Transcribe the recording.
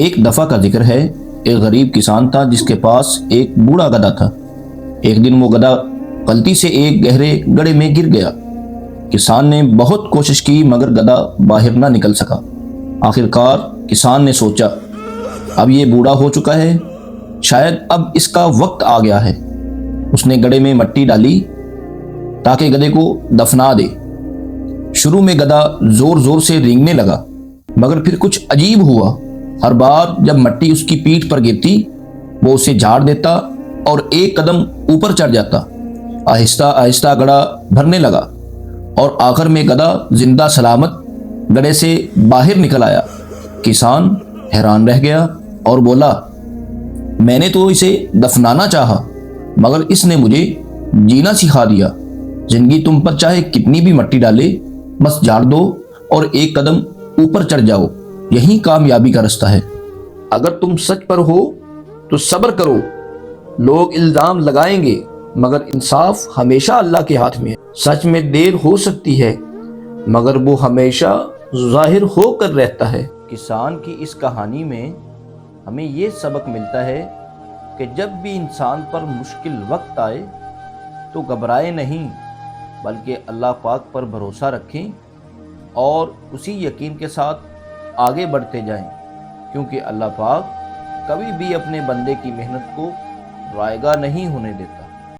ایک دفعہ کا ذکر ہے، ایک غریب کسان تھا جس کے پاس ایک بوڑھا گدھا تھا۔ ایک دن وہ گدھا غلطی سے ایک گہرے گڑھے میں گر گیا۔ کسان نے بہت کوشش کی مگر گدھا باہر نہ نکل سکا۔ آخر کار کسان نے سوچا، اب یہ بوڑھا ہو چکا ہے، شاید اب اس کا وقت آ گیا ہے۔ اس نے گڑھے میں مٹی ڈالی تاکہ گدھے کو دفنا دے۔ شروع میں گدھا زور زور سے رینگنے لگا، مگر پھر کچھ عجیب ہوا۔ ہر بار جب مٹی اس کی پیٹھ پر گرتی وہ اسے جھاڑ دیتا اور ایک قدم اوپر چڑھ جاتا۔ آہستہ آہستہ گڑھا بھرنے لگا اور آخر میں گدھا زندہ سلامت گڑھے سے باہر نکل آیا۔ کسان حیران رہ گیا اور بولا، میں نے تو اسے دفنانا چاہا مگر اس نے مجھے جینا سکھا دیا۔ زندگی تم پر چاہے کتنی بھی مٹی ڈالے، بس جھاڑ دو اور ایک قدم اوپر چڑھ جاؤ، یہی کامیابی کا رستہ ہے۔ اگر تم سچ پر ہو تو صبر کرو، لوگ الزام لگائیں گے مگر انصاف ہمیشہ اللہ کے ہاتھ میں ہے۔ سچ میں دیر ہو سکتی ہے مگر وہ ہمیشہ ظاہر ہو کر رہتا ہے۔ کسان کی اس کہانی میں ہمیں یہ سبق ملتا ہے کہ جب بھی انسان پر مشکل وقت آئے تو گھبرائے نہیں بلکہ اللہ پاک پر بھروسہ رکھیں اور اسی یقین کے ساتھ آگے بڑھتے جائیں، کیونکہ اللہ پاک کبھی بھی اپنے بندے کی محنت کو رائیگاں نہیں ہونے دیتا۔